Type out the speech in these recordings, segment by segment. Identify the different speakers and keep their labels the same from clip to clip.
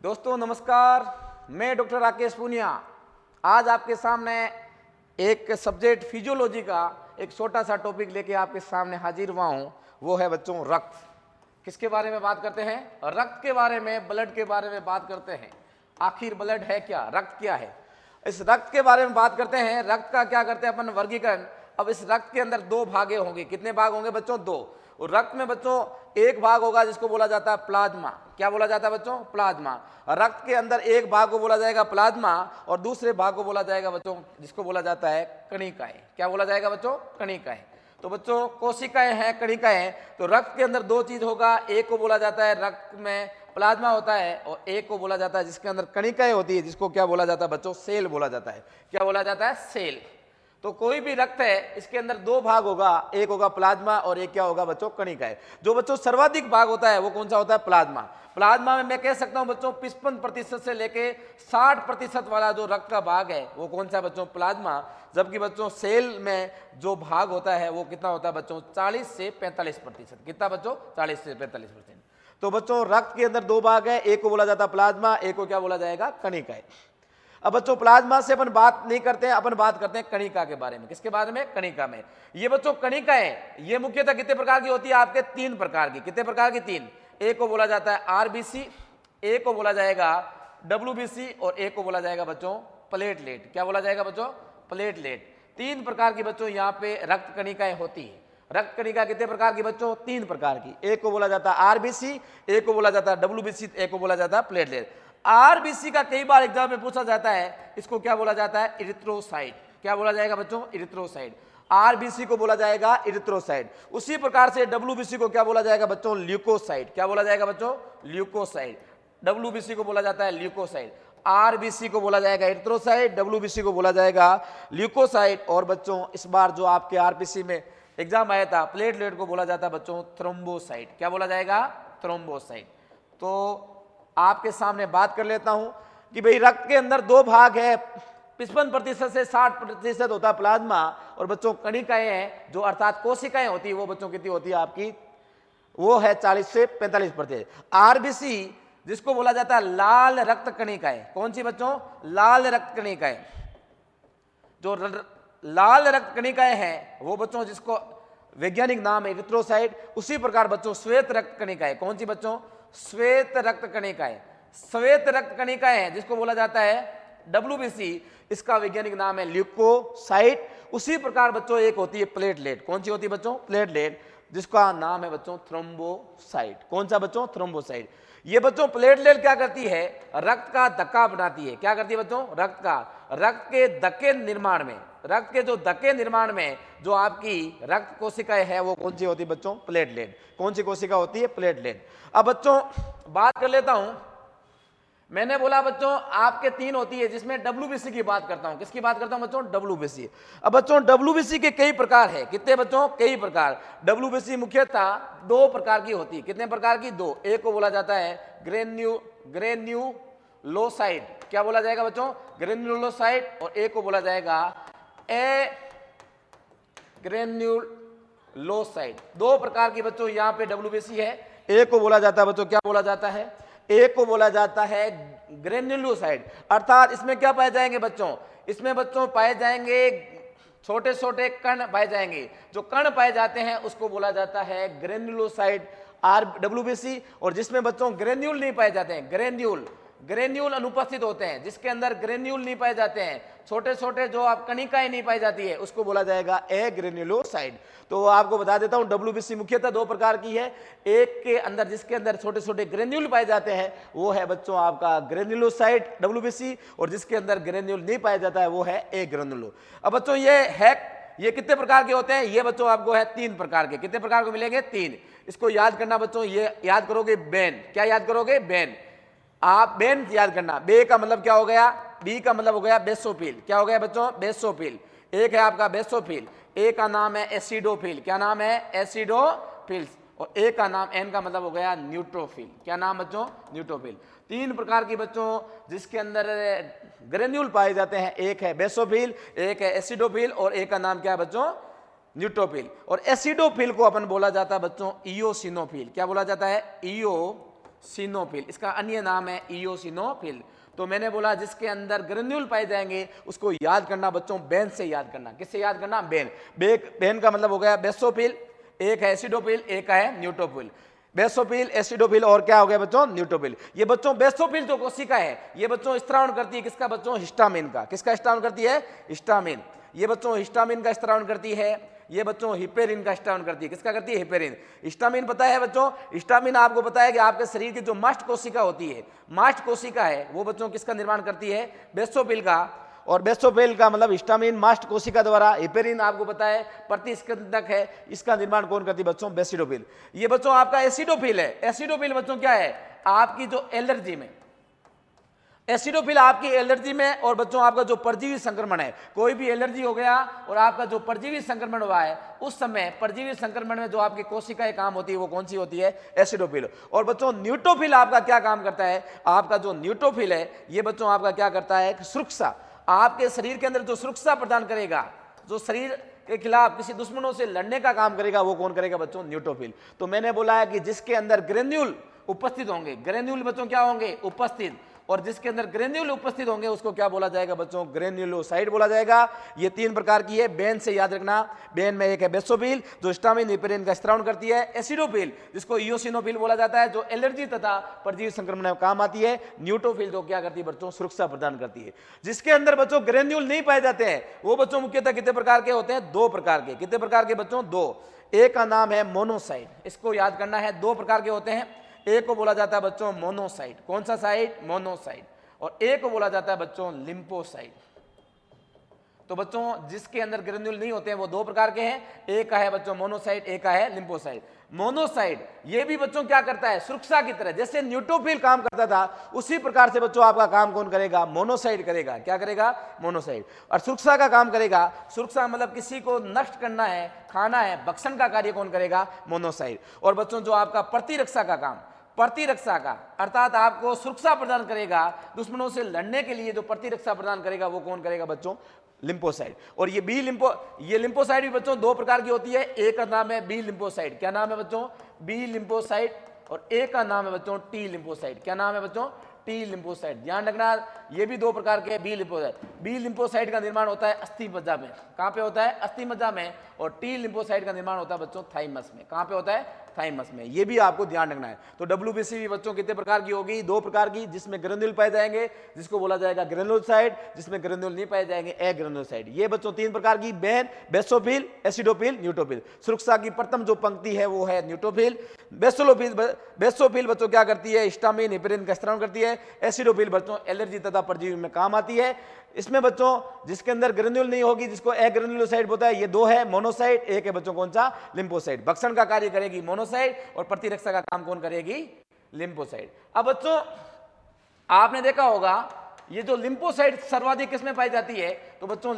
Speaker 1: दोस्तों नमस्कार, मैं डॉक्टर राकेश पूनिया आज आपके सामने एक सब्जेक्ट फिजियोलॉजी का एक छोटा सा टॉपिक लेके आपके सामने हाजिर हुआ हूँ। वो है बच्चों रक्त। किसके बारे में बात करते हैं? रक्त के बारे में, ब्लड के बारे में बात करते हैं। आखिर ब्लड है क्या, रक्त क्या है, इस रक्त के बारे में बात करते हैं। रक्त का क्या करते हैं अपन, वर्गीकरण। अब इस रक्त के अंदर दो भागे होंगे। कितने भाग होंगे बच्चों? दो। और रक्त में बच्चों एक भाग होगा जिसको बोला जाता है प्लाज्मा। क्या बोला जाता है बच्चों? प्लाज्मा। रक्त के अंदर एक भाग को बोला जाएगा प्लाज्मा और दूसरे भाग को बोला जाएगा बच्चों जिसको बोला जाता है कणिकाएं। क्या बोला जाएगा बच्चों? कणिकाएं। तो बच्चों कोशिकाएं हैं, कणिकाएं। तो रक्त के अंदर दो चीज होगा, एक को बोला जाता है रक्त में प्लाज्मा होता है और एक को बोला जाता है जिसके अंदर कणिकाएं होती है, जिसको क्या बोला जाता है बच्चों? सेल बोला जाता है। क्या बोला जाता है? सेल। तो कोई भी रक्त है इसके अंदर दो भाग होगा, एक होगा प्लाज्मा और एक क्या होगा बच्चों? कणिकाएं। जो बच्चों सर्वाधिक भाग होता है वो कौन सा होता है? प्लाज्मा। प्लाज्मा में मैं कह सकता हूं बच्चों 55% से लेके 60% वाला जो रक्त का भाग है वो कौन सा बच्चों? प्लाज्मा। जबकि बच्चों सेल में जो भाग होता है वो कितना होता है बच्चों? 40 से 45%। कितना बच्चों? 40 से 45%। तो बच्चों रक्त के अंदर दो भाग है, एक को बोला जाता है प्लाज्मा, एक को क्या बोला जाएगा? कणिकाएं। अब बच्चों प्लाज्मा से अपन बात नहीं करते हैं, अपन बात करते हैं कणिका के बारे में। किसके बारे में? कणिका में। ये बच्चों कणिकाएं ये मुख्यतः कितने प्रकार की होती है? आपके तीन प्रकार की। कितने प्रकार की? तीन। एक को बोला जाता है आरबीसी, एक को बोला जाएगा डब्ल्यूबीसी और एक को बोला जाएगा बच्चों प्लेटलेट। क्या बोला जाएगा बच्चों? प्लेटलेट। तीन प्रकार की बच्चों यहाँ पे रक्त कणिकाएं होती है। रक्त कणिका कितने प्रकार की बच्चों? तीन प्रकार की। एक को बोला जाता है आरबीसी, एक को बोला जाता है डब्ल्यूबीसी, एक को बोला जाता है प्लेटलेट। आरबीसी का कई बार एग्जाम में पूछा जाता है, इसको क्या बोला जाता है? इरिथ्रोसाइट। क्या बोला जाएगा बच्चों? इरिथ्रोसाइट। आरबीसी को बोला जाएगा इरिथ्रोसाइट। उसी प्रकार से डब्ल्यूबीसी को क्या बोला जाएगा बच्चों? ल्यूकोसाइट। क्या बोला जाएगा बच्चों? ल्यूकोसाइट। डब्ल्यूबीसी को बोला जाता है ल्यूकोसाइट। आरबीसी को बोला जाएगा इरिथ्रोसाइट, डब्ल्यूबीसी को बोला जाएगा ल्यूकोसाइट। और बच्चों इस बार जो आपके आरबीसी में एग्जाम आया था प्लेटलेट को बोला जाता है बच्चों थ्रोम्बोसाइट। क्या बोला जाएगा? थ्रोम्बोसाइट। तो आपके सामने बात कर लेता हूं कि भाई रक्त के अंदर दो भाग है, 55% से 60% होता है प्लाज्मा और बच्चों कणिकाएं हैं जो अर्थात कोशिकाएं होती है वो बच्चों कितनी होती है आपकी? वो है 40 से 45%। आरबीसी जिसको बोला जाता है लाल रक्त कणिकाएं। कौन सी बच्चों? लाल रक्त कणिकाएं। जो लाल रक्त कणिकाएं हैं वो बच्चों जिसको वैज्ञानिक नाम है इरिथ्रोसाइट। उसी प्रकार बच्चों श्वेत रक्त कणिकाएं। कौन सी बच्चों? श्वेत रक्त कणिकाएं। श्वेत रक्त कणिकाएं हैं जिसको बोला जाता है डब्ल्यूबीसी, इसका वैज्ञानिक नाम है ल्यूकोसाइट। उसी प्रकार बच्चों एक होती है प्लेटलेट। कौन सी होती है बच्चों? प्लेटलेट, जिसका नाम है बच्चों थ्रोम्बोसाइट। कौन सा बच्चों? थ्रोम्बोसाइट। ये बच्चों प्लेटलेट क्या करती है? रक्त का धक्का बनाती है। क्या करती है बच्चों? रक्त के धक्के निर्माण में, रक्त के जो धक्के निर्माण में जो आपकी रक्त कोशिकाएं है वो कौन सी होती है बच्चों? प्लेटलेट। कौन सी कोशिका होती है? प्लेटलेट। अब बच्चों बात कर लेता हूं, मैंने बोला बच्चों आपके तीन होती है जिसमें डब्ल्यूबीसी की बात करता हूं। किसकी बात करता हूं बच्चों? डब्ल्यूबीसी। अब बच्चों डब्ल्यूबीसी के कई प्रकार है। कितने बच्चों? कई प्रकार। डब्ल्यूबीसी मुख्यतः दो प्रकार की होती है। कितने प्रकार की? दो। एक को बोला जाता है ग्रेन्युलोसाइट। क्या बोला जाएगा बच्चों? ग्रेन्युलोसाइट। और एक को बोला जाएगा ग्रेन्युलोसाइट। दो प्रकार की बच्चों यहाँ पे डब्ल्यूबीसी है। एक को बोला जाता है बच्चों, क्या बोला जाता है? एक को बोला जाता है ग्रेन्युलोसाइट। अर्थात इसमें क्या पाए जाएंगे बच्चों? इसमें बच्चों पाए जाएंगे छोटे छोटे कण पाए जाएंगे। जो कण पाए जाते हैं उसको बोला जाता है ग्रेन्युलोसाइट डब्ल्यूबीसी। और जिसमें बच्चों ग्रेन्यूल नहीं पाए जाते हैं, ग्रेन्यूल अनुपस्थित होते हैं, जिसके अंदर ग्रेन्यूल नहीं पाए जाते हैं, छोटे छोटे जो आप कणिकाएं नहीं पाई जाती है, उसको बोला जाएगा ग्रेन्युलोसाइट। तो आपको बता देता हूं डब्ल्यूबीसी मुख्यतः दो प्रकार की है। एक के अंदर जिसके अंदर छोटे छोटे ग्रेन्यूल पाए जाते हैं वो है बच्चों आपका ग्रेन्युलोसाइट डब्ल्यूबीसी, और जिसके अंदर ग्रेन्यूल नहीं पाया जाता है वो है ग्रेन्युलो। अब बच्चों ये कितने प्रकार के होते हैं? ये बच्चों आपको है तीन प्रकार के। कितने प्रकार को मिलेंगे? तीन। इसको याद करना बच्चों, ये याद करोगे बेन। क्या याद करोगे? बेन। आप बेन याद करना। बे का मतलब क्या हो गया? बी का मतलब हो गया बेसोफिल। क्या हो गया बच्चों? बेसोफिल। एक है आपका बेसोफिल, एक का नाम है एसिडोफिल। क्या नाम है? एसिडोफिल। और एक का नाम एन का मतलब हो गया न्यूट्रोफिल। क्या नाम बच्चों? न्यूट्रोफिल। तीन प्रकार की बच्चों जिसके अंदर ग्रेन्यूल पाए जाते हैं। एक है बेसोफिल, एक है एसिडोफिल और एक का नाम क्या है बच्चों? न्यूट्रोफिल। और एसिडोफिल को अपन बोला जाता है बच्चों इयोसिनोफिल। क्या बोला जाता है? इयोसिनोफिल। इयोसिनोफिल, इसका अन्य नाम है इयोसिनोफिल। तो मैंने बोला जिसके अंदर ग्रेन्यूल पाए जाएंगे उसको याद करना बच्चों, बेन से याद करना। किससे याद करना? बेन। बेन का मतलब हो गया बेसोफिल, एक है एसिडोफिल, एक है न्यूट्रोफिल। बेसोफिल, एसिडोफिल और क्या हो गया बच्चों? न्यूट्रोफिल। ये बच्चों बेसोफिल जो कोशिका है ये बच्चों स्त्रावण करती है किसका बच्चों? हिस्टामिन का। किसका स्त्रावण करती है? हिस्टामिन। ये बच्चों हिस्टामिन का स्त्रावण करती है। ये बच्चों हिपेरिन का स्त्रावण करती है। किसका करती है? हिपेरिन। हिस्टामिन पता है बच्चों? हिस्टामिन आपको पता है कि आपके शरीर की जो मास्ट कोशिका होती है, मास्ट कोशिका है वो बच्चों किसका निर्माण करती है? बेसोफिल का। और बेसोफिल का मतलब हिस्टामिन मास्ट कोशिका द्वारा, हिपेरिन आपको पता है प्रतिस्कंदक है, इसका निर्माण कौन करती है बच्चों? बेसिडोफिल। ये बच्चों आपका एसिडोफिल है। एसिडोफिल बच्चों क्या है? आपकी जो एलर्जी में, एसिडोफिल आपकी एलर्जी में और बच्चों आपका जो परजीवी संक्रमण है, कोई भी एलर्जी हो गया और आपका जो परजीवी संक्रमण हुआ है उस समय परजीवी संक्रमण में जो आपकी कोशिकाएं काम होती है वो कौन सी होती है? एसिडोफिल। और बच्चों न्यूट्रोफिल आपका क्या काम करता है? आपका जो न्यूट्रोफिल है ये बच्चों आपका क्या करता है? सुरक्षा, आपके शरीर के अंदर जो सुरक्षा प्रदान करेगा, जो शरीर के खिलाफ किसी दुश्मनों से लड़ने का काम करेगा वो कौन करेगा बच्चों? न्यूट्रोफिल। तो मैंने बोला है कि जिसके अंदर ग्रेन्यूल उपस्थित होंगे, ग्रेन्यूल बच्चों क्या होंगे? उपस्थित, और जिसके अंदर ग्रेन्यूल उपस्थित होंगे उसको क्या बोला जाएगा बच्चों? ग्रेन्यूलोसाइड बोला जाएगा। ये 3 प्रकार की है। बेन से याद रखना, बेन में एक है बेसोफिल जो हिस्टामिन हिपेरिन का स्त्रावण करती है, एसिडोफिल जिसको इयोसिनोफिल बोला जाता है जो एलर्जी तथा परजीवी संक्रमण में काम आती है, न्यूट्रोफिल जो क्या करती है बच्चों? सुरक्षा प्रदान करती है। जिसके अंदर बच्चों ग्रेन्यूल नहीं पाए जाते हैं वो बच्चों मुख्यतः कितने प्रकार के होते हैं? 2 प्रकार के। कितने प्रकार के बच्चों? 2। एक का नाम है मोनोसाइड, इसको याद करना है। 2 प्रकार के होते हैं, एक को बोला जाता है बच्चों मोनोसाइड। कौन सा साइड? मोनोसाइड। और एक को बोला जाता है बच्चों लिम्फोसाइड। तो बच्चों जिसके अंदर ग्रेन्यूल नहीं होते हैं वो 2 प्रकार के हैं, एक का है बच्चों मोनोसाइड, एक का है लिम्फोसाइड। मोनोसाइड ये भी बच्चों क्या करता है? सुरक्षा की तरह, जैसे न्यूट्रोफिल काम करता था उसी प्रकार से बच्चों आपका काम कौन करेगा? मोनोसाइड करेगा। क्या करेगा? मोनोसाइड। और सुरक्षा का काम करेगा। सुरक्षा मतलब किसी को नष्ट करना है, खाना है, भक्षण का कार्य कौन करेगा? मोनोसाइड। और बच्चों जो आपका प्रतिरक्षा का काम, प्रतिरक्षा का अर्थात आपको सुरक्षा प्रदान करेगा, दुश्मनों से लड़ने के लिए जो प्रतिरक्षा प्रदान करेगा वो कौन करेगा बच्चों? लिम्फोसाइड। और ये ये लिम्फोसाइड भी बच्चों 2 प्रकार की होती है। एक का नाम है बी लिम्फोसाइड। क्या नाम है बच्चों? B lymphocyte. और एक का नाम है बच्चों टी लिम्फोसाइड। क्या नाम है बच्चों? T lymphocyte. ध्यान रखना ये भी 2 प्रकार के बी लिम्फोसाइड। बी लिम्फोसाइड का निर्माण होता है अस्थि मज्जा में। कहां पे होता है? अस्थि मज्जा में। और टी लिम्फोसाइड का निर्माण होता है बच्चों थाइमस में। कहां पे होता है? थाइमस में। ये भी आपको ध्यान रखना है। तो डब्ल्यूबीसी भी बच्चों कितने प्रकार की होगी? 2 प्रकार की, जिसमें ग्रेन्यूल पाए जाएंगे जिसको बोला जाएगा ग्रेन्यूलोसाइड, जिसमें ग्रेन्यूल नहीं पाए जाएंगे एग्रेन्यूलोसाइड। ये बच्चों 3 प्रकार की, बेन, बेसोफिल, एसिडोफिल, न्यूट्रोफिल। सुरक्षा की प्रथम जो पंक्ति है वो है न्यूट्रोफिल। बेसोफिल बच्चों क्या करती है? हिस्टामिन हिपेरिन का स्त्रावण करती है। एसिडोफिल बच्चों एलर्जी तथा परजीवी में काम आती है। इसमें बच्चों जिसके अंदर ग्रेन्यूल नहीं होगी जिसको एग्रेन्यूलोसाइड बोलता है, ये 2 है मोनोसाइड, एक है बच्चों कौन सा? लिम्फोसाइड। भक्षण का कार्य करेगी मोनोसाइड और प्रतिरक्षा का काम कौन करेगी? लिम्फोसाइड। अब बच्चों आपने देखा होगा ये जो लिम्फोसाइड सर्वाधिक किसमें पाई जाती है? तो बच्चों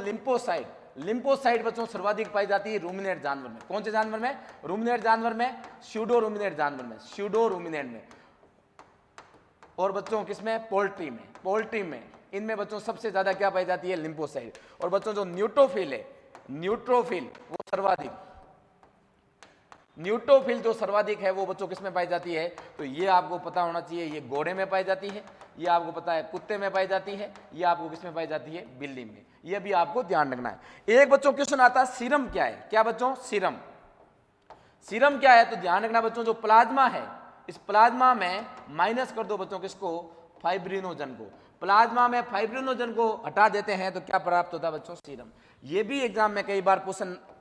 Speaker 1: लिम्फोसाइड बच्चों सर्वाधिक पाई जाती है रूमिनेट जानवर में। कौन से जानवर में? रूमिनेट जानवर में, स्यूडो रूमिनेट जानवर में, स्यूडो रूमिनेट में। और बच्चों किसमें? पोल्ट्री में। पोल्ट्री में इनमें बच्चों सबसे ज्यादा क्या पाई जाती है? लिम्फोसाइड। और बच्चों जो न्यूट्रोफिल है, न्यूट्रोफिल वो सर्वाधिक, न्यूट्रोफिल जो सर्वाधिक है वो बच्चों किसमें पाई जाती है? तो ये आपको पता होना चाहिए, ये घोड़े में पाई जाती है, ये आपको पता है कुत्ते में पाई जाती है, ये आपको किसमें पाई जाती है? बिल्ली में। ये भी आपको ध्यान रखना है। एक बच्चों क्वेश्चन आता है सीरम क्या है? क्या बच्चों? सीरम। सीरम क्या है? तो ध्यान रखना बच्चों जो प्लाज्मा है इस प्लाज्मा में माइनस कर दो बच्चों किसको? फाइब्रिनोजन को। प्लाज्मा में फाइब्रिनोजन को हटा देते हैं तो क्या प्राप्त होता है बच्चों? सीरम। ये भी एग्जाम में कई बार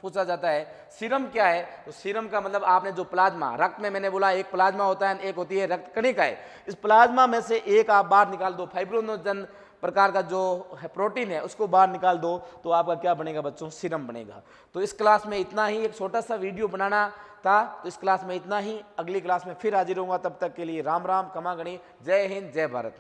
Speaker 1: पूछा जाता है सीरम क्या है? तो सीरम का मतलब आपने जो प्लाज्मा, रक्त में मैंने बोला एक प्लाज्मा होता है, एक होती है रक्त कणिकाएं। इस प्लाज्मा में से एक आप बाहर निकाल दो, फाइब्रिनोजन प्रकार का जो है प्रोटीन है उसको बाहर निकाल दो तो आपका क्या बनेगा बच्चों? सीरम बनेगा। तो इस क्लास में इतना ही, एक छोटा सा वीडियो बनाना था तो इस क्लास में इतना ही। अगली क्लास में फिर हाजिर होऊंगा, तब तक के लिए राम राम, खमा गणी, जय हिंद, जय भारत।